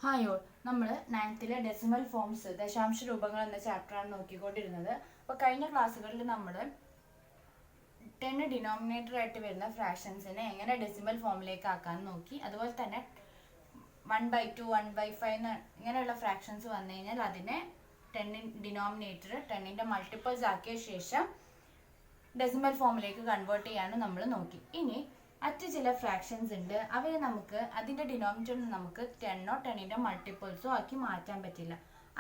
Hi all, നമ്മൾ 9th decimal forms ദശാംശ രൂപങ്ങൾ എന്ന ചാപ്റ്ററാണ് നോക്കിക്കൊണ്ടിരുന്നത്. അപ്പോൾ കഴിഞ്ഞ ക്ലാസ്സുകളിൽ നമ്മൾ 10 ഡിനോമിനേറ്റർ ആയിട്ട് വരുന്ന ഫ്രാക്ഷൻസിനെ എങ്ങനെ ഡെസിമൽ ഫോമിലേക്ക് ആക്കാമെന്ന് നോക്കി. അതുപോലെ തന്നെ 1/2 1/5 ഇങ്ങനെയുള്ള ഫ്രാക്ഷൻസ് വന്നു കഴിഞ്ഞാൽ അതിനെ 10 ഡിനോമിനേറ്റർ 10ന്റെ മൾട്ടിപ്പിൾസ് ആക്കിയ ശേഷം ഡെസിമൽ ഫോമിലേക്ക് കൺവേർട്ട് ചെയ്യാൻ നമ്മൾ നോക്കി. ഇനി മറ്റ് ചില ഫ്രാക്ഷൻസ് ഉണ്ട്, അവയെ നമുക്ക് അതിൻ്റെ ഡിനോമിനേറ്ററിൽ നമുക്ക് 10ഓ 10ന്റെ മൾട്ടിപ്പിൾസോ ആക്കി മാറ്റാൻ പറ്റില്ല.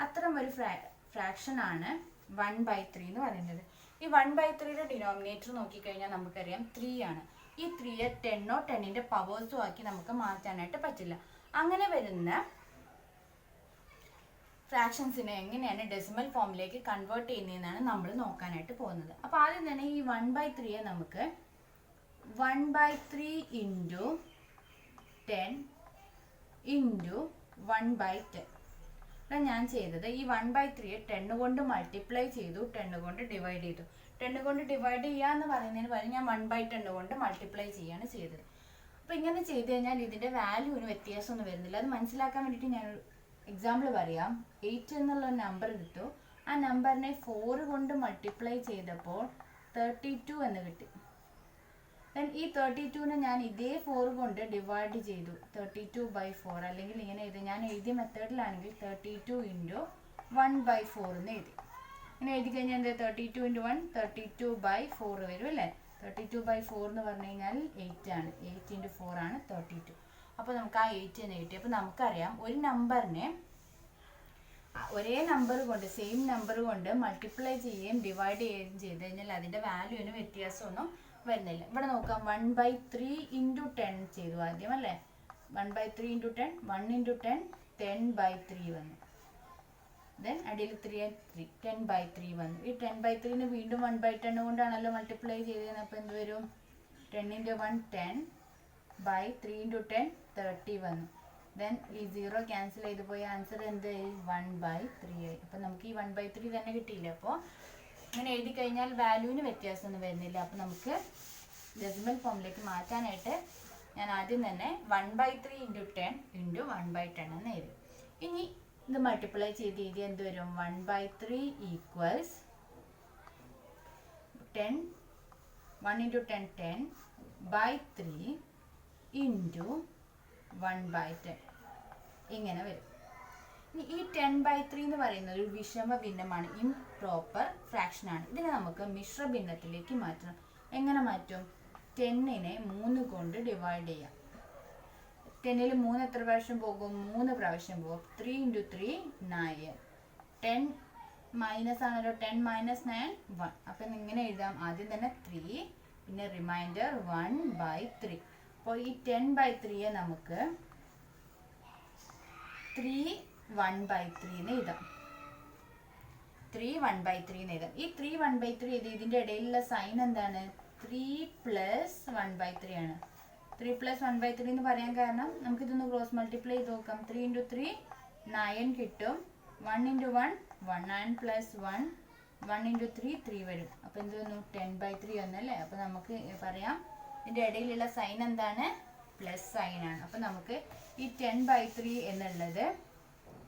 അത്തരം ഒരു ഫ്രാക്ഷൻ ആണ് 1/3 എന്ന് പറയുന്നത്. ഈ 1/3യുടെ ഡിനോമിനേറ്റർ നോക്കിക്കഴിഞ്ഞാൽ നമുക്കറിയാം 3 ആണ്. ഈ 3യെ 10ഓ 10ന്റെ പവേഴ്സോ ആക്കി നമുക്ക് മാറ്റാനായിട്ട് പറ്റില്ല. അങ്ങനെ വരുന്ന ഫ്രാക്ഷൻസിനെ എങ്ങനെയാണ് ഡെസിമൽ ഫോമിലേക്ക് കൺവേർട്ട് ചെയ്യുന്നതെന്നാണ് നമ്മൾ നോക്കാനായിട്ട് പോകുന്നത്. അപ്പോൾ ആദ്യം തന്നെ ഈ 1/3യെ നമുക്ക് 1/3 ഇൻറ്റു 10 ഇൻറ്റു 1/10. ഇവിടെ ഞാൻ ചെയ്തത് ഈ 1/3യെ 10 കൊണ്ട് മൾട്ടിപ്ലൈ ചെയ്തു, 10 കൊണ്ട് ഡിവൈഡ് ചെയ്തു. 10 കൊണ്ട് ഡിവൈഡ് ചെയ്യുക എന്ന് പറയുന്നതിന് പകരം ഞാൻ 1/10 കൊണ്ട് മൾട്ടിപ്ലൈ ചെയ്യാണ് ചെയ്തത്. അപ്പോൾ ഇങ്ങനെ ചെയ്ത് കഴിഞ്ഞാൽ ഇതിൻ്റെ വാല്യൂവിന് വ്യത്യാസമൊന്നും വരുന്നില്ല. അത് മനസ്സിലാക്കാൻ വേണ്ടിയിട്ട് ഞാനൊരു എക്സാമ്പിൾ പറയാം. 8 എന്നുള്ള നമ്പർ കിട്ടു. ആ നമ്പറിനെ 4 കൊണ്ട് മൾട്ടിപ്ലൈ ചെയ്തപ്പോൾ 32 എന്ന് കിട്ടി. ഈ 32നെ ഞാൻ ഇതേ 4 കൊണ്ട് ഡിവൈഡ് ചെയ്തു, 32/4. അല്ലെങ്കിൽ ഇങ്ങനെ എഴുതി, ഞാൻ എഴുതിയ മെത്തേഡിലാണെങ്കിൽ 32 ഇൻറ്റു 1/4 എന്ന് എഴുതി. ഇങ്ങനെ എഴുതി കഴിഞ്ഞാൽ എന്ത് 32 ഇൻറ്റു 1 32/4 വരും അല്ലേ. 32/4 എന്ന് പറഞ്ഞു കഴിഞ്ഞാൽ 8 ആണ്. 8 ഇൻറ്റു 4 ആണ് 32. അപ്പോൾ നമുക്ക് ആ 8 എന്ന് കിട്ടി. അപ്പോൾ നമുക്കറിയാം ഒരു നമ്പറിനെ ഒരേ നമ്പർ കൊണ്ട് സെയിം നമ്പർ കൊണ്ട് മൾട്ടിപ്ലൈ ചെയ്യുകയും ഡിവൈഡ് ചെയ്യുകയും ചെയ്ത് കഴിഞ്ഞാൽ അതിൻ്റെ വാല്യൂവിന് വ്യത്യാസമൊന്നും വരുന്നില്ല. ഇവിടെ നോക്കാം, 1/3 ഇൻറ്റു 10 ചെയ്തു ആദ്യം അല്ലേ. 1/3 ഇൻറ്റു 10 1 ഇൻറ്റു 10 10/3 വന്നു. ദെൻ അടിയിൽ 3 10/3 വന്നു. ഈ 10/3ന് വീണ്ടും 1/10 കൊണ്ടാണല്ലോ മൾട്ടിപ്ലൈ ചെയ്തത്. അപ്പോൾ എന്ത് വരും, 10 ഇൻറ്റു 1 10/3 ഇൻറ്റു 10 30 വന്നു. ദെൻ ഈ 0 ക്യാൻസൽ ചെയ്ത് പോയി ആൻസർ എന്ത് 1/3 ആയി. അപ്പോൾ നമുക്ക് ഈ 1/3 തന്നെ കിട്ടിയില്ല. അപ്പോൾ ഇങ്ങനെ എഴുതി കഴിഞ്ഞാൽ വാല്യൂവിന് വ്യത്യാസമൊന്നും വരുന്നില്ല. അപ്പോൾ നമുക്ക് ഡെസിമൽ ഫോമിലേക്ക് മാറ്റാനായിട്ട് ഞാൻ ആദ്യം തന്നെ 1/3 ഇൻറ്റു 10 ഇൻറ്റു 1/10 എന്ന് എഴുതി. ഇനി ഇത് മൾട്ടിപ്ലൈ ചെയ്ത് എഴുതി എന്ത് വരും, 1/3 ഈക്വൽസ് 10 1 ഇൻറ്റു 10 10/3 ഇൻറ്റു 1/10 ഇങ്ങനെ വരും. ഈ 10/3 എന്ന് പറയുന്നത് ഒരു വിഷമ ഭിന്നമാണ്, ഇംപ്രോപ്പർ ഫ്രാക്ഷൻ ആണ്. ഇതിനെ നമുക്ക് മിശ്ര ഭിന്നത്തിലേക്ക് മാറ്റണം. എങ്ങനെ മാറ്റും, 10നെ 3 കൊണ്ട് ഡിവൈഡ് ചെയ്യാം. 10ൽ 3 എത്ര പ്രാവശ്യം പോകും, 3 പ്രാവശ്യം പോകും. 3 ഇൻറ്റു 3 9. 10 മൈനസ് ആണല്ലോ, 10 മൈനസ് 9 1. അപ്പം ഇങ്ങനെ എഴുതാം, ആദ്യം തന്നെ 3 പിന്നെ റിമൈൻഡർ 1/3. അപ്പോൾ ഈ 10/3യെ നമുക്ക് 3 1/3 എന്ന് എഴുതാം. 3 1/3 എന്ന് എഴുതാം. ഈ 3 1/3 എഴുതി ഇതിൻ്റെ ഇടയിലുള്ള സൈൻ എന്താണ്, 3 + 1/3 ആണ്. 3 + 1/3 എന്ന് പറയാൻ കാരണം നമുക്കിതൊന്ന് ക്രോസ് മൾട്ടിപ്ലൈ ചെയ്ത് നോക്കാം. 3 ഇൻറ്റു 3 9 കിട്ടും. 1 ഇൻറ്റു 1 1 9 + 1 1 ഇൻറ്റു 3 3 വരും. അപ്പോൾ എന്ത് വന്നു, 10/3 വന്നല്ലേ. അപ്പോൾ നമുക്ക് പറയാം ഇതിൻ്റെ ഇടയിലുള്ള സൈൻ എന്താണ്, പ്ലസ് സൈൻ ആണ്. അപ്പോൾ നമുക്ക് ഈ 10/3 എന്നുള്ളത്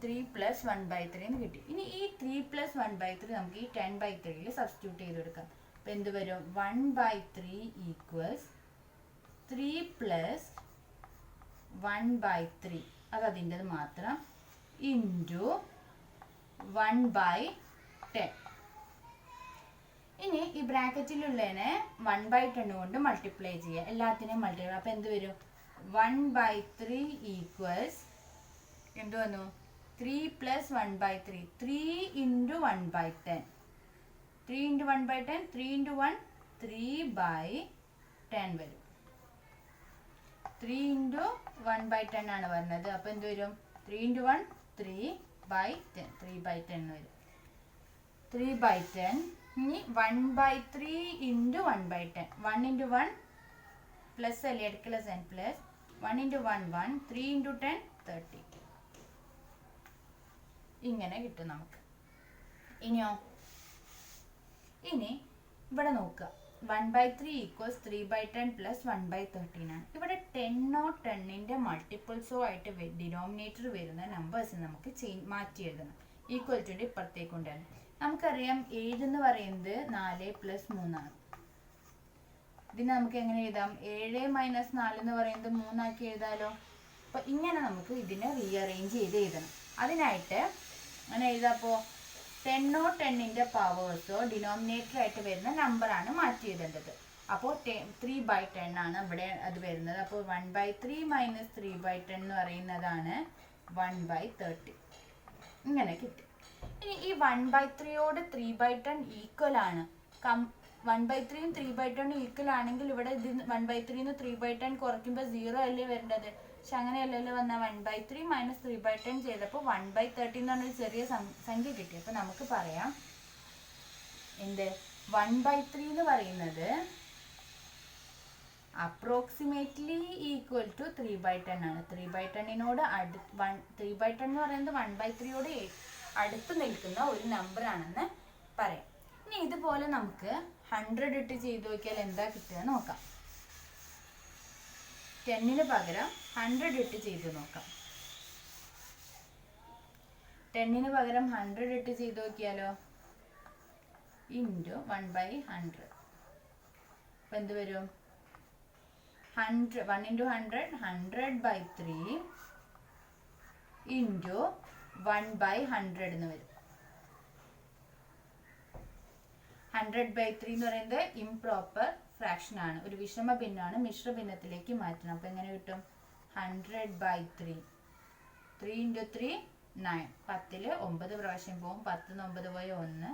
3 + 1/3 എന്ന് കിട്ടി. ഇനി ഈ 3 + 1/3 നമുക്ക് ഈ 10/3യിൽ സബ്സ്റ്റിറ്റ്യൂട്ട് ചെയ്ത് കൊടുക്കാം. അപ്പോൾ എന്ത് വരും, 1/3 ഈക്വൽസ് 3 + 1/3 അതതിൻ്റെത് മാത്രം ഇൻറ്റു 1/10. ഇനി ഈ ബ്രാക്കറ്റിലുള്ളതിനെ 1/10 കൊണ്ട് മൾട്ടിപ്ലൈ ചെയ്യുക, എല്ലാത്തിനെയും മൾട്ടിപ്ലൈ. അപ്പോൾ എന്ത് വരും, 1/3 ഈക്വൽസ് എന്ത് വന്നു, 3 + 1/3 3 ഇൻറ്റു 1/10. 3 ഇൻറ്റു 1/10 3 ഇൻറ്റു 1 3/10 വരും. 3 ഇൻറ്റു 1/10 ആണ് വരുന്നത്. അപ്പോൾ എന്ത് വരും, 3 ഇൻറ്റു 1 3/10 3/10 വരും. 3/10. ഇനി 1/3 ഇൻറ്റു 1/10 1 ഇൻറ്റു 1 പ്ലസ് അല്ലേ, അടുക്കല സൈൻ പ്ലസ് 1 ഇൻറ്റു 1 1 3 ഇൻറ്റു 10 30 ഇങ്ങനെ കിട്ടും നമുക്ക്. ഇനിയോ, ഇനി ഇവിടെ നോക്കുക, 1/3 ഈക്വൽസ് 3/10 പ്ലസ് 1/13 ആണ്. ഇവിടെ 10 10ന്റെ മൾട്ടിപ്പിൾസോ ആയിട്ട് ഡിനോമിനേറ്റർ വരുന്ന നമ്പേഴ്സ് നമുക്ക് മാറ്റി എഴുതണം. ഈക്വൽ ടു ഇപ്പുറത്തേക്ക് കൊണ്ടുവരണം. നമുക്കറിയാം 7 എന്ന് പറയുന്നത് 4 + 3 ആണ്. ഇതിനെ നമുക്ക് എങ്ങനെ എഴുതാം? 7 - 4 എന്ന് പറയുന്നത് 3 ആക്കി എഴുതാലോ. അപ്പൊ ഇങ്ങനെ നമുക്ക് ഇതിനെ റീഅറേഞ്ച് ചെയ്ത് എഴുതണം. അതിനായിട്ട് അങ്ങനെ എഴുതാപ്പോ 10 10ന്റെ പവേഴ്സോ ഡിനോമിനേറ്റർ ആയിട്ട് വരുന്ന നമ്പറാണ് മാറ്റി എഴുതേണ്ടത്. അപ്പോൾ 3/10 ആണ് ഇവിടെ അത് വരുന്നത്. അപ്പോൾ 1/3 - 3/10 എന്ന് പറയുന്നതാണ് 1/30. ഇങ്ങനെ കിട്ടി. ഇനി ഈ 1/3യോട് 3/10 ഈക്വൽ ആണ്. 1/3 3/10 ഈക്വൽ ആണെങ്കിൽ ഇവിടെ ഇത് 1/3 3/10 കുറയ്ക്കുമ്പോൾ 0 അല്ലേ വരേണ്ടത്. പക്ഷെ അങ്ങനെയല്ലല്ലോ വന്ന 1/3 - 3/10 ചെയ്തപ്പോൾ 1/30 എന്ന് പറഞ്ഞൊരു ചെറിയ സംഖ്യ കിട്ടി. അപ്പൊ നമുക്ക് പറയാം എന്ത് 1/3 എന്ന് പറയുന്നത് അപ്രോക്സിമേറ്റ്ലി ഈക്വൽ ടു 3/10 ആണ്. 3/10നോട് 3/10 എന്ന് പറയുന്നത് 1/3യോട് അടുത്ത് നിൽക്കുന്ന ഒരു നമ്പർ ആണെന്ന് പറയാം. ഇനി ഇതുപോലെ നമുക്ക് 100 ഇട്ട് ചെയ്ത് നോക്കിയാൽ എന്താ കിട്ടുക നോക്കാം. 10ന് പകരം 100 ഇട്ട് ചെയ്ത് നോക്കാം. 10ന് പകരം 100 ഇട്ട് ചെയ്ത് നോക്കിയാലോ. ഇൻറ്റു 1/100. അപ്പൊ എന്ത് വരും? 100 1 × 100 100/3 ഇൻറ്റു 1/100 എന്ന് വരും. 100/3 എന്ന് പറയുന്നത് ഇംപ്രോപ്പർ ഫ്രാക്ഷൻ ആണ്, ഒരു വിഷമ ഭിന്നമാണ്. മിശ്ര ഭിന്നത്തിലേക്ക് മാറ്റണം. അപ്പൊ എങ്ങനെ കിട്ടും? 100/3 3 × 3 9. 10ൽ 9 പ്രാവശ്യം പോകും. 10 ന്ന് 9 പോയ 1,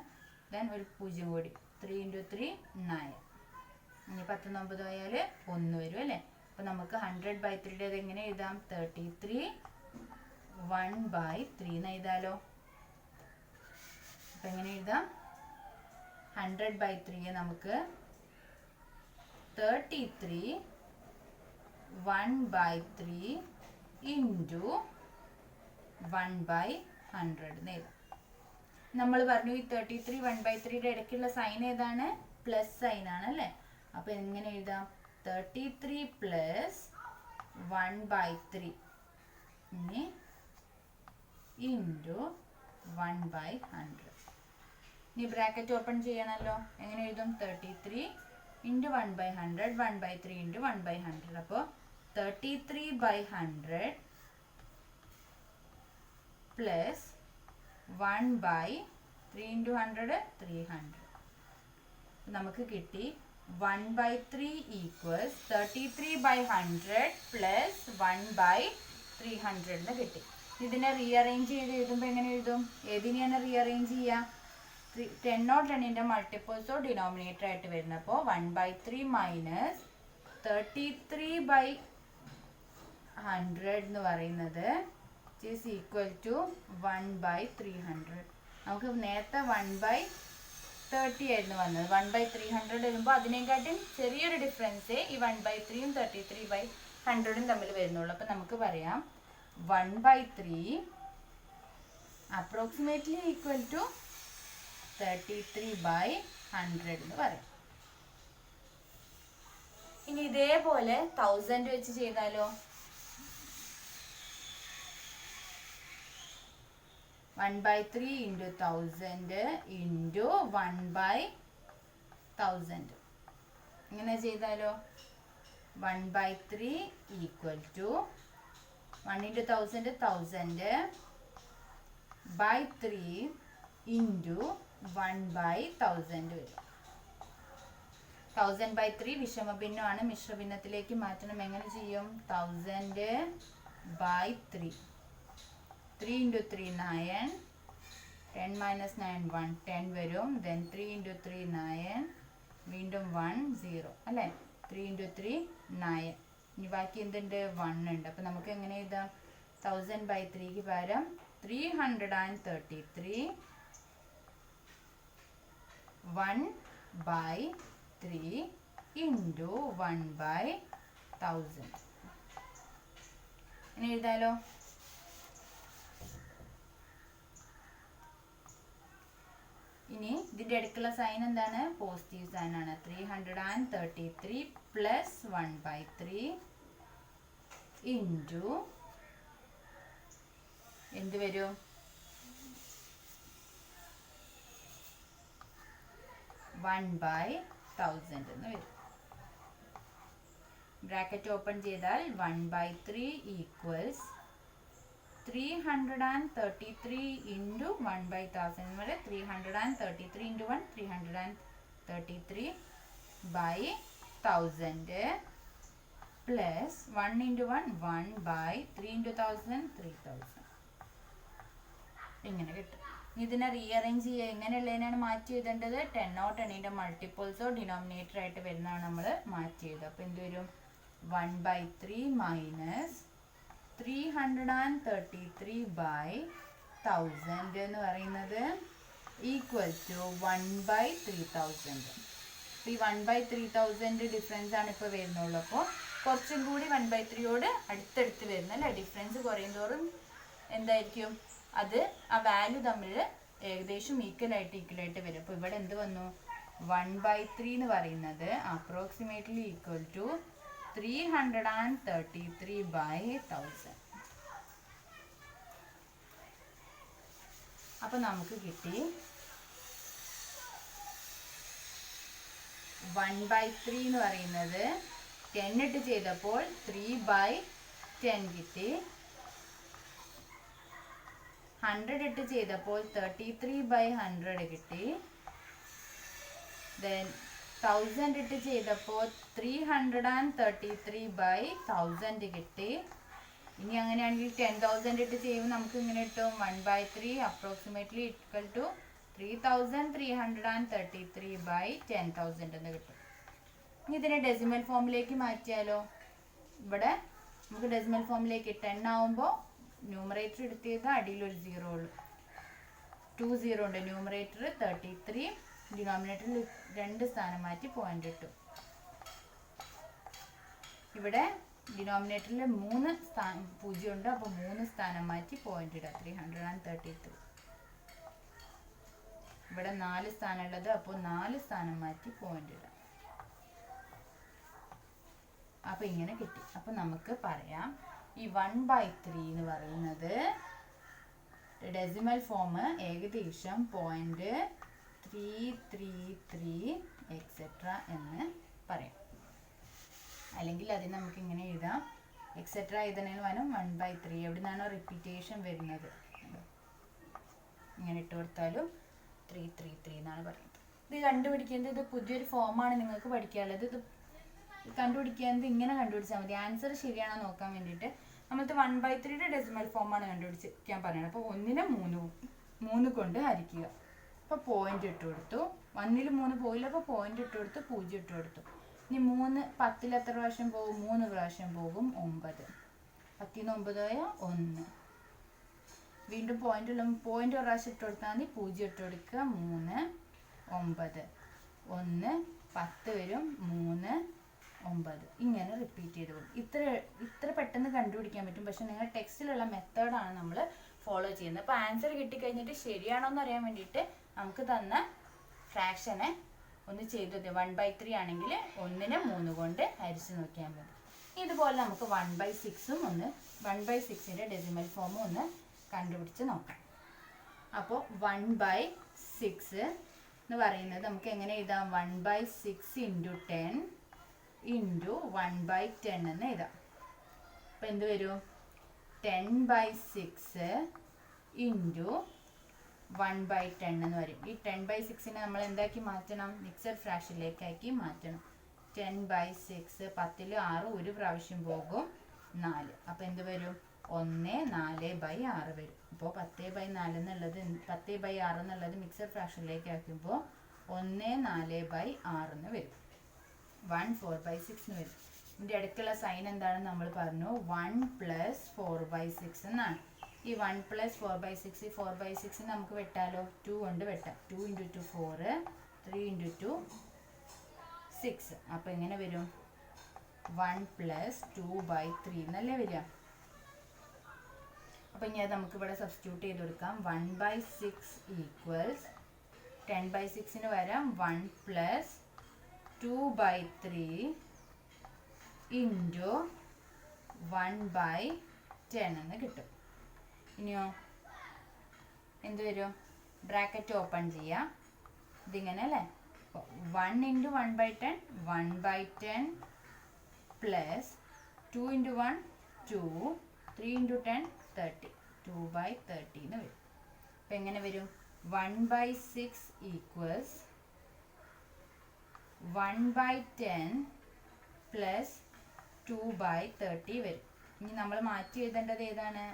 ദെൻ ഒരു 0 കൂടി. 3 × 3 9. ഇനി 10 ന്ന് 9 പോയാൽ 1 വരും അല്ലേ. അപ്പൊ നമുക്ക് 100/3 എങ്ങനെ എഴുതാം? 33 1/3 എന്ന് എഴുതാലോ. അപ്പൊ എങ്ങനെ എഴുതാം? 100/3 നമുക്ക് 33 1/3 ഇൻറ്റു 1/100 എന്ന് എഴുതാം. നമ്മൾ പറഞ്ഞു ഈ 33 1/3യുടെ ഇടയ്ക്കുള്ള സൈൻ ഏതാണ്? പ്ലസ് സൈൻ ആണ് അല്ലേ. അപ്പൊ എങ്ങനെ എഴുതാം? 33 + 1/3 ഇനി ഇൻറ്റു 1/100. ഇനി ബ്രാക്കറ്റ് ഓപ്പൺ ചെയ്യണമല്ലോ. എങ്ങനെ എഴുതും? 33 × 1/100 1/3 × 1/100. അപ്പോൾ 33/100 പ്ലസ് 1/3 × 100 300. നമുക്ക് കിട്ടി 1/3 ഈക്വൽസ് 33/100 പ്ലസ് 1/300 എന്ന് കിട്ടി. ഇതിനെ റീഅറേഞ്ച് ചെയ്ത് എഴുതുമ്പോൾ എങ്ങനെ എഴുതും? ഏതിനെയാണ് റീഅറേഞ്ച് ചെയ്യുക? 10 10ന്റെ മൾട്ടിപ്പിൾസോ ഡിനോമിനേറ്റർ ആയിട്ട് വരുന്നപ്പോൾ 1/3 മൈനസ് 33/100 എന്ന് പറയുന്നത് ഈസ് ഈക്വൽ ടു 1/300. നമുക്ക് നേരത്തെ 1/30 ആയിരുന്നു വന്നത്. 1/300 വരുമ്പോൾ അതിനെക്കാട്ടും ചെറിയൊരു ഡിഫറൻസേ ഈ 1/3 33/100 തമ്മിൽ വരുന്നുള്ളൂ. അപ്പം നമുക്ക് പറയാം 1/3 അപ്രോക്സിമേറ്റ്ലി ഈക്വൽ ടു 33/100 എന്ന് പറയാം. ഇനി ഇതേപോലെ 1000 വെച്ച് ചെയ്താലോ. 1/3 × 1000 ഇൻറ്റു 1/1000 ഇങ്ങനെ ചെയ്താലോ. 1/3 ഈക്വൽ ടു 1 × 1000 1000/3 ഇൻറ്റു 1/1000 വരും. 1000/3 വിഷമഭിന്നമാണ്, മിശ്രഭിന്നത്തിലേക്ക് മാറ്റണം. എങ്ങനെ ചെയ്യും? 1000/3 3 × 3 9 10 - 9 1 10 വരും. ദെൻ 3 × 3 9 വീണ്ടും 1 0 അല്ലേ. 3 × 3 9. ഇനി ബാക്കി എന്തുണ്ട്? 1 ഉണ്ട്. അപ്പം നമുക്ക് എങ്ങനെ എഴുതാം? 1000/3ക്ക് പകരം 333 1/3 ഇൻറ്റു 1/1000 ഇനി എഴുതാലോ. ഇനി ഇതിൻ്റെ ഇടയ്ക്കുള്ള സൈൻ എന്താണ്? പോസിറ്റീവ് സൈൻ ആണ്. 333 പ്ലസ് 1/3 ഇൻറ്റു എന്ത് വരും? 1/1000 എന്ന് വരും. ബ്രാക്കറ്റ് ഓപ്പൺ ചെയ്താൽ 1/3 ഈക്വൽസ് 333 ഇൻറ്റു 1/1000 വരെ 333 ഇൻറ്റു 1 333/1000 പ്ലസ് 1 ഇൻറ്റു 1 1/3 ഇൻറ്റു 1000 3000 ഇങ്ങനെ കിട്ടും. ഇതിനെ റീഅറേഞ്ച് ചെയ്യുക. എങ്ങനെയുള്ളതിനാണ് മാറ്റി എഴുതേണ്ടത്? 10 ഓ 10ൻ്റെ മൾട്ടിപ്പിൾസോ ഡിനോമിനേറ്റർ ആയിട്ട് വരുന്നതാണ് നമ്മൾ മാറ്റി എഴുതുക. അപ്പോൾ എന്ത് വരും? 1/3 മൈനസ് 333/1000 എന്ന് പറയുന്നത് ഈക്വൽ ടു 1/3000. അപ്പോൾ ഈ 1/3000 ഡിഫറൻസ് ആണ് ഇപ്പോൾ വരുന്നുള്ളൂ. അപ്പോൾ കുറച്ചും കൂടി 1/3യോട് അടുത്തടുത്ത് വരുന്ന അല്ലേ? ഡിഫറൻസ് കുറയും തോറും എന്തായിരിക്കും? അത് ആ വാല്യൂ തമ്മിൽ ഏകദേശം ഈക്വൽ ആയിട്ട് വരും. അപ്പോൾ ഇവിടെ എന്ത് വന്നു? 1/3 എന്ന് പറയുന്നത് അപ്രോക്സിമേറ്റ്ലി ഈക്വൽ ടു 333/1000. അപ്പോൾ നമുക്ക് കിട്ടി 1/3 എന്ന് പറയുന്നത് 10 ഇട്ട് ചെയ്തപ്പോൾ 3/10 കിട്ടി. 100 ഇട്ട് ചെയ്തപ്പോൾ 33/100 കിട്ടി. ദെൻ 1000 ഇട്ട് ചെയ്തപ്പോൾ 333/1000 കിട്ടി. ഇനി അങ്ങനെയാണെങ്കിൽ 10,000 ഇട്ട് ചെയ്യുമ്പോൾ നമുക്ക് ഇങ്ങനെ കിട്ടും 1/3 അപ്രോക്സിമേറ്റ്ലി ഈക്വൽ ടു 3333/10,000 എന്ന് കിട്ടും. ഇനി ഇതിനെ ഡെസിമൽ ഫോമിലേക്ക് മാറ്റിയാലോ? ഇവിടെ നമുക്ക് ഡെസിമൽ ഫോമിലേക്ക് 10 ആവുമ്പോൾ ന്യൂമറേറ്റർ എടുത്തിയത് അടിയിലൊരു 0 ഉള്ളൂ. 20 ഉണ്ട്. ന്യൂമറേറ്റർ 33, ഡിനോമിനേറ്ററിൽ 2 സ്ഥാനം മാറ്റി പോയിന്റ് ഇട്ടു. ഇവിടെ ഡിനോമിനേറ്ററിൽ 3 0 ഉണ്ട്. അപ്പോൾ 3 സ്ഥാനം മാറ്റി പോയിന്റ് ഇടുക. 333. ഇവിടെ 4 സ്ഥാനം ഉള്ളത്. അപ്പോൾ 4 സ്ഥാനം മാറ്റി പോയിന്റ് ഇടുക. അപ്പോൾ ഇങ്ങനെ കിട്ടി. അപ്പോൾ നമുക്ക് പറയാം ഈ 1/3 എന്ന് പറയുന്നത് ഡെസിമൽ ഫോം ഏകദേശം 0.333 എക്സെട്ര എന്ന് പറയാം. അല്ലെങ്കിൽ അതിന് നമുക്ക് ഇങ്ങനെ എഴുതാം. എക്സെട്ര എഴുതുന്നതിന് പകരം 1/3 എവിടെ നിന്നാണോ റിപ്പീറ്റേഷൻ വരുന്നത് ഇങ്ങനെ ഇട്ട് കൊടുത്താലും 333 എന്നാണ് പറയുന്നത്. ഇത് കണ്ടുപിടിക്കുന്നത് ഇത് പുതിയൊരു ഫോമാണ് നിങ്ങൾക്ക് പഠിക്കാനുള്ളത്. ഇത് കണ്ടുപിടിക്കുന്നത് ഇങ്ങനെ കണ്ടുപിടിച്ചാൽ മതി. ആൻസർ ശരിയാണോ നോക്കാൻ വേണ്ടിയിട്ട് നമ്മൾക്ക് 1/3യുടെ ഡെസിമൽ ഫോമാണ് കണ്ടുപിടിക്കാൻ പറയുന്നത്. അപ്പോൾ 1നെ 3 കൊണ്ട് ഹരിക്കുക. അപ്പോൾ പോയിന്റ് ഇട്ട് കൊടുത്തു. 1ൽ 3 പോയില്ല. അപ്പോൾ പോയിന്റ് ഇട്ട് കൊടുത്ത് 0 ഇട്ട് കൊടുത്തു. ഇനി 3 10ൽ എത്ര പ്രാവശ്യം പോകും? 3 പ്രാവശ്യം പോകും. 9. 10ന് 9 ആയ 1. വീണ്ടും പോയിന്റ് ഒരു പ്രാവശ്യം ഇട്ട് കൊടുത്താൽ മതി. 0 ഇട്ട് കൊടുക്കുക. 3 9 1 10 വരും. 3 9 ഇങ്ങനെ റിപ്പീറ്റ് ചെയ്ത് പോകും. ഇത്ര പെട്ടെന്ന് കണ്ടുപിടിക്കാൻ പറ്റും. പക്ഷെ നിങ്ങളുടെ ടെക്സ്റ്റിലുള്ള മെത്തേഡാണ് നമ്മൾ ഫോളോ ചെയ്യുന്നത്. അപ്പോൾ ആൻസർ കിട്ടിക്കഴിഞ്ഞിട്ട് ശരിയാണോ എന്ന് അറിയാൻ വേണ്ടിയിട്ട് നമുക്ക് തന്ന ഫ്രാക്ഷനെ ഒന്ന് ചെയ്തു. 1/3 ആണെങ്കിൽ 1നെ 3 കൊണ്ട് ഹരിച്ച് നോക്കിയാൽ മതി. ഇതുപോലെ നമുക്ക് 1/6ഉം 1/6ൻ്റെ ഡെസിമൽ ഫോമും ഒന്ന് കണ്ടുപിടിച്ച് നോക്കാം. അപ്പോൾ 1/6 എന്ന് പറയുന്നത് നമുക്ക് എങ്ങനെ എഴുതാം? 1/6 ഇൻറ്റു 10 ഇൻറ്റു 1/10 എന്ന് എഴുതാം. അപ്പോൾ എന്ത് വരും? 10/6 ഇൻറ്റു 1/10 എന്ന് വരും. ഈ 10/6നെ നമ്മൾ എന്താക്കി മാറ്റണം? മിക്സഡ് ഫ്രാക്ഷനിലേക്കാക്കി മാറ്റണം. 10/6 10ൽ 6 ഒരു പ്രാവശ്യം പോകും. 4. അപ്പോൾ എന്ത് വരും? 1/4/6 വരും. അപ്പോൾ 10/4 എന്നുള്ളത് 10/6 എന്നുള്ളത് മിക്സഡ് ഫ്രാക്ഷനിലേക്ക് ആക്കുമ്പോൾ 1/4/6 എന്ന് വരും. 1/4/6 എന്ന് വരും. ഇതിൻ്റെ ഇടയ്ക്കുള്ള സൈൻ എന്താണെന്ന് നമ്മൾ പറഞ്ഞു. 1 + 4/6 എന്നാണ്. ഈ 1 + 4/6 4/6 നമുക്ക് വെട്ടാലോ? 2 കൊണ്ട് വെട്ടാം. 2 × 2 4 3 × 2 6. അപ്പോൾ എങ്ങനെ വരും? 1 + 2/3 എന്നല്ലേ വരിക. അപ്പോൾ ഇനി അത് നമുക്ക് ഇവിടെ സബ്സ്റ്റിറ്റ്യൂട്ട് ചെയ്ത് കൊടുക്കാം. 1/6 ഈക്വൽസ് 10/6 വരാം 1 പ്ലസ് 2/3 ഇൻറ്റു 1/10 എന്ന് കിട്ടും. ഇനിയോ എന്ത് വരും? ബ്രാക്കറ്റ് ഓപ്പൺ ചെയ്യാം. ഇതിങ്ങനെ അല്ലേ? 1 ഇൻറ്റു 1/10 1/10 പ്ലസ് 2 ഇൻറ്റു 1 2 3 ഇൻറ്റു 10 30 2/30 എന്ന് വരും. അപ്പം എങ്ങനെ വരും? 1/6 ഈക്വൽസ് 1/10 പ്ലസ് 2/30 വരും. ഇനി നമ്മൾ മാറ്റി എഴുതേണ്ടത് ഏതാണ്?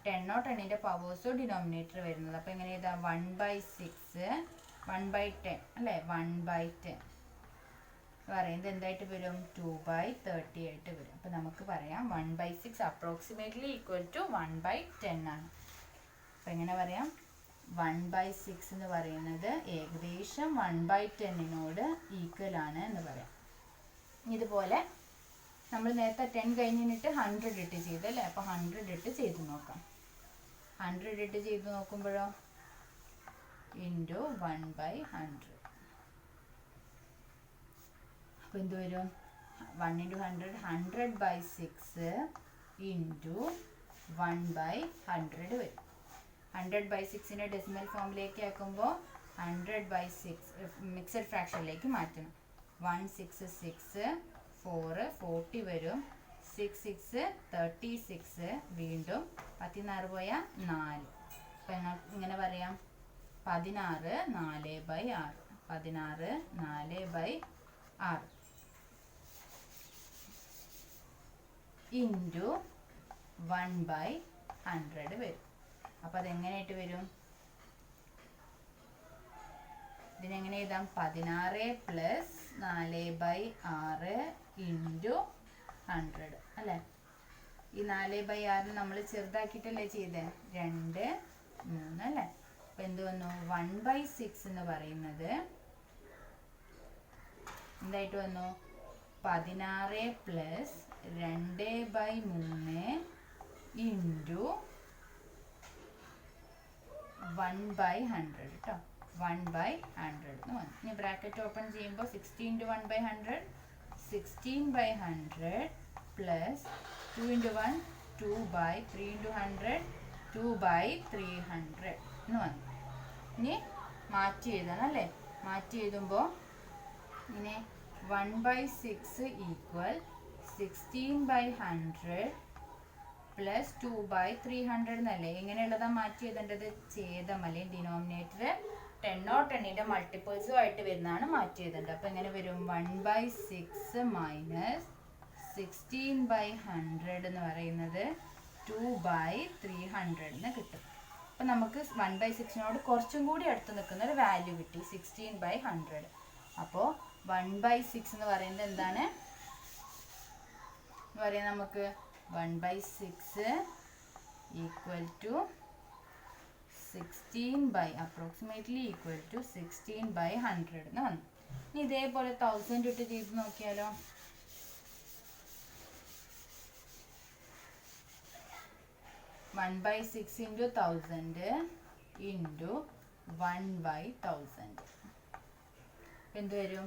10 10ന്റെ പവേഴ്സോ ഡിനോമിനേറ്റർ വരുന്നത്. അപ്പം എങ്ങനെ എഴുതാം? 1/6 1/10 അല്ലേ? 1/10 പറയുന്നത് എന്തായിട്ട് വരും? 2/30 ആയിട്ട് വരും. അപ്പം നമുക്ക് പറയാം 1/6 അപ്രോക്സിമേറ്റ്ലി ഈക്വൽ ടു 1/10 ആണ്. അപ്പം എങ്ങനെ പറയാം? 1/6 എന്ന് പറയുന്നത് ഏകദേശം 1/10 ഈക്വൽ ആണ് എന്ന് പറയാം. ഇതുപോലെ നമ്മൾ നേരത്തെ 10 കഴിഞ്ഞിട്ട് 100 ഇട്ട് ചെയ്തല്ലേ? അപ്പോൾ 100 ഇട്ട് ചെയ്ത് നോക്കാം. 100 ഇട്ട് ചെയ്ത് നോക്കുമ്പോഴോ ഇൻറ്റു 1/100 അപ്പോൾ എന്ത് വരും? 1 ഇൻറ്റു 100 100/6 ഇൻറ്റു 1/100 വരും. 100/6 ഡെസിമൽ ഫോമിലേക്ക് ആക്കുമ്പോൾ 100/6 മിക്സഡ് ഫ്രാക്ഷനിലേക്ക് മാറ്റണം. 1 6 6 4 40 വരും. 6 6 36 വീണ്ടും 16 പോയാൽ 4. അപ്പം ഇങ്ങനെ പറയാം 16 4/6 16 4/6 ഇൻറ്റു 1/100 വരും. അപ്പം അതെങ്ങനെയായിട്ട് വരും? ഇതിനെങ്ങനെ എഴുതാം? 16 പ്ലസ് 4/6 ഇൻറ്റു 100 അല്ലേ? ഈ 4/6 നമ്മൾ ചെറുതാക്കിയിട്ടല്ലേ ചെയ്തേ? 2 3 അല്ലേ? അപ്പം എന്ത് വന്നു? 1/6 എന്ന് പറയുന്നത് എന്തായിട്ട് വന്നു? 16 പ്ലസ് 2/3 ഇൻറ്റു 1/100 കേട്ടോ. 1/100 എന്ന് വന്നു. ഇനി ബ്രാക്കറ്റ് ഓപ്പൺ ചെയ്യുമ്പോൾ 60 ഇൻറ്റു 1/100 16/100 പ്ലസ് 2 ഇൻറ്റു 1 2/3 ഇൻറ്റു 100 2/300 എന്ന് വന്നു. ഇനി മാറ്റി എഴുതണം അല്ലേ? മാറ്റി എഴുതുമ്പോൾ ഇങ്ങനെ 1/6 ഈക്വൽ 16/100 പ്ലസ് 2/300 എന്നല്ലേ? എങ്ങനെയുള്ളതാണ് മാറ്റി എഴുതേണ്ടത്? ഛേദം അല്ലെങ്കിൽ ഡിനോമിനേറ്റർ 10 10ന്റെ മൾട്ടിപ്പിൾസും ആയിട്ട് വരുന്നതാണ് മാറ്റി എഴുതേണ്ടത്. അപ്പം എങ്ങനെ വരും? 1/6 മൈനസ് 16/100 എന്ന് പറയുന്നത് 2/300 എന്ന് കിട്ടും. അപ്പം നമുക്ക് 1/6 കുറച്ചും കൂടി അടുത്ത് നിൽക്കുന്ന ഒരു വാല്യൂ കിട്ടി 16/100. അപ്പോൾ 1/6 എന്ന് പറയുന്നത് എന്താണ് എന്ന് പറയാം? നമുക്ക് 1/6 equal to 16 approximately equal to 16/100 എന്ന് വന്നു. ഇനി ഇതേപോലെ 1000 ഇട്ട് ചെയ്ത് നോക്കിയാലോ? 1/6 ഇൻറ്റു 1000 ഇൻറ്റു 1/1000 എന്ത് വരും?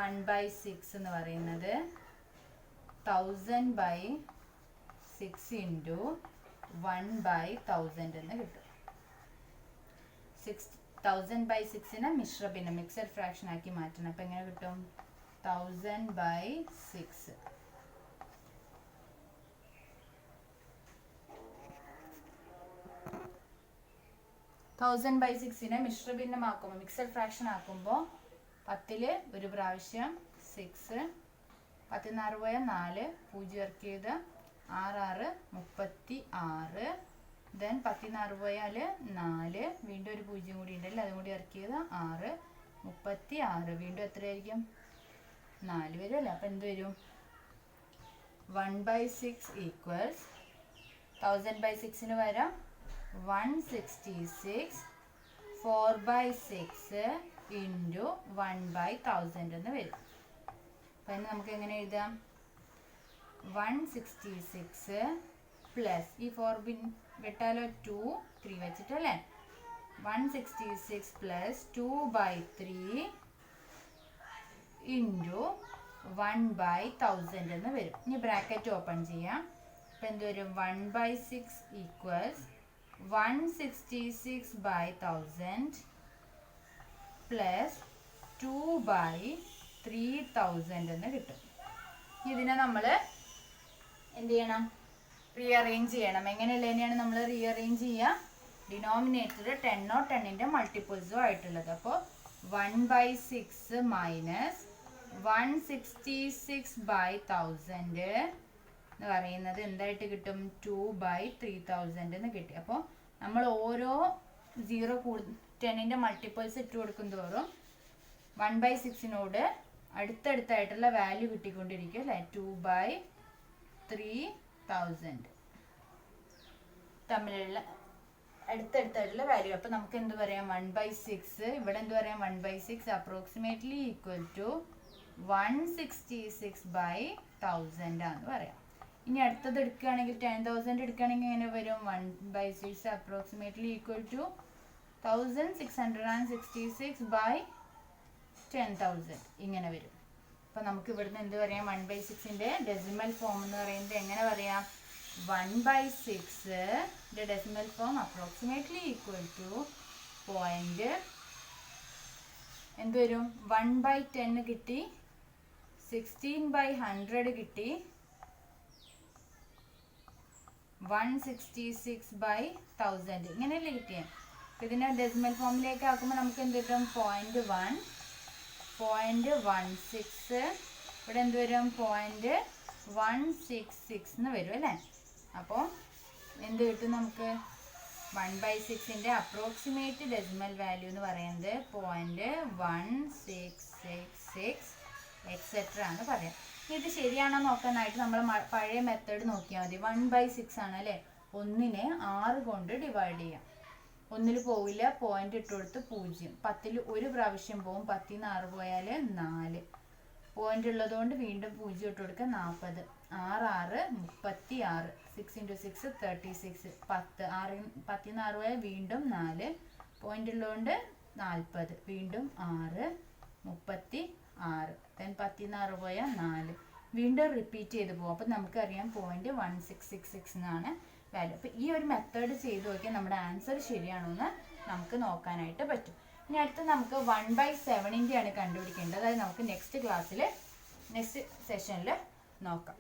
1/6 എന്ന് പറയുന്നത് 1000/6 ഇൻറ്റു 1/1000 എന്ന് കിട്ടും. 1000/6 മിശ്രഭിന്നം മിക്സഡ് ഫ്രാക്ഷൻ ആക്കി മാറ്റണം. അപ്പം എങ്ങനെ കിട്ടും? 1000/6 1000/6 മിശ്രഭിന്നമാക്കുമ്പോൾ മിക്സഡ് ഫ്രാക്ഷൻ ആക്കുമ്പോൾ 10 ഒരു പ്രാവശ്യം 6 16 പോയാൽ 4 0 ഇറക്കിയത് 6 36 ദെൻ 16 പോയാൽ 4 വീണ്ടും ഒരു 0 കൂടി ഉണ്ടല്ലോ അതും കൂടി ഇറക്കിയത് 6 36 വീണ്ടും എത്രയായിരിക്കും? 4 വരും അല്ലേ? അപ്പം എന്ത് വരും? 1/6 ഈക്വൽസ് 1000/6 വരാം 166 4/6 ഇൻറ്റു 1/1000 എന്ന് വരും. അപ്പം അതിന് നമുക്ക് എങ്ങനെ എഴുതാം? 166 പ്ലസ് ഈ 4 വിട്ടാലോ 2 3 വെച്ചിട്ടല്ലേ 166 plus 2/3 into 1/1000 എന്ന് വരും. ഇനി ബ്രാക്കറ്റ് ഓപ്പൺ ചെയ്യാം. അപ്പം എന്ത് വരും? 1/6 ഈക്വൽസ് 166/1000 പ്ലസ് 2/3000 എന്ന് കിട്ടും. ഇതിനെ നമ്മൾ എന്ത് ചെയ്യണം? റീഅറേഞ്ച് ചെയ്യണം. എങ്ങനെയുള്ളതിനെയാണ് നമ്മൾ റീഅറേഞ്ച് ചെയ്യുക? ഡിനോമിനേറ്റർ 10 10ന്റെ മൾട്ടിപ്പിൾസോ ആയിട്ടുള്ളത്. അപ്പോൾ 1/6 മൈനസ് 166/1000 എന്ന് പറയുന്നത് എന്തായിട്ട് കിട്ടും? 2/3000 എന്ന് കിട്ടി. അപ്പോൾ നമ്മൾ ഓരോ 0 10ന്റെ മൾട്ടിപ്പിൾസ് ഇട്ട് കൊടുക്കും തോറും 1/6നോട് അടുത്തടുത്തായിട്ടുള്ള വാല്യൂ കിട്ടിക്കൊണ്ടിരിക്കും അല്ലേ? 2/3000 തമ്മിലുള്ള അടുത്തടുത്തായിട്ടുള്ള വാല്യൂ. അപ്പോൾ നമുക്ക് എന്ത് പറയാം? 1/6 ഇവിടെ എന്ത് പറയാം? 1/6 അപ്രോക്സിമേറ്റ്ലി ഈക്വൽ ടു 166/1000 ആണെന്ന് പറയാം. ഇനി അടുത്തത് എടുക്കുകയാണെങ്കിൽ 10,000 എടുക്കുകയാണെങ്കിൽ എങ്ങനെ വരും? 1/6 അപ്രോക്സിമേറ്റ്ലി ഈക്വൽ ടു 1666/10,000 ഇങ്ങനെ വരും. അപ്പം നമുക്ക് ഇവിടുന്ന് എന്ത് പറയാം? 1/6ന്റെ ഡെസിമൽ ഫോം എന്ന് പറയുന്നത് എങ്ങനെ പറയാം? 1/6 decimal form approximately equal to എന്ത് വരും? 1/10 കിട്ടി, 16/100 കിട്ടി, 166/1000 ഇങ്ങനെയല്ലേ കിട്ടിയേ? ഇതിനെ ഡെസിമൽ ഫോമിലേക്ക് ആക്കുമ്പോൾ നമുക്ക് എന്ത് കിട്ടും? 0.1 0.16 ഇവിടെ എന്ത് വരും? 0.166 എന്ന് വരും അല്ലേ? അപ്പോൾ എന്ത് കിട്ടും നമുക്ക്? 1/6ന്റെ അപ്രോക്സിമേറ്റ് ഡെസിമൽ വാല്യൂ എന്ന് പറയുന്നത് 0.1666 എക്സെട്ര ആണ് പറയാം. ഇത് ശരിയാണോ നോക്കാനായിട്ട് നമ്മൾ പഴയ മെത്തേഡ് നോക്കിയാൽ മതി. 1/6 ആണ് അല്ലേ? 1നെ 6 കൊണ്ട് ഡിവൈഡ് ചെയ്യാം. 1ൽ പോവില്ല, പോയിന്റ് ഇട്ട് കൊടുത്ത് 0. 10ൽ ഒരു പ്രാവശ്യം പോവും, 10ൽ നിന്ന് 6 പോയാൽ 4. പോയിന്റ് ഉള്ളതുകൊണ്ട് വീണ്ടും 0 ഇട്ട് കൊടുക്കുക, 40. 6 6 36. 6 × 6 36. 10 10ൽ നിന്ന് 6 പോയാൽ വീണ്ടും 4. പോയിന്റ് ഉള്ളതുകൊണ്ട് 40. വീണ്ടും 6 36. 10ൽ നിന്ന് 6 പോയാൽ 4. വീണ്ടും റിപ്പീറ്റ് ചെയ്ത് പോകും. അപ്പം നമുക്കറിയാം 0.1666 എന്നാണ് വാല്യൂ. അപ്പം ഈ ഒരു മെത്തേഡ് ചെയ്ത് നോക്കിയാൽ നമ്മുടെ ആൻസർ ശരിയാണോ എന്ന് നമുക്ക് നോക്കാനായിട്ട് പറ്റും. ഇനി അടുത്ത് നമുക്ക് 1/7 ആണ് കണ്ടുപിടിക്കേണ്ടത്. അതായത് നമുക്ക് നെക്സ്റ്റ് സെഷനിൽ നോക്കാം.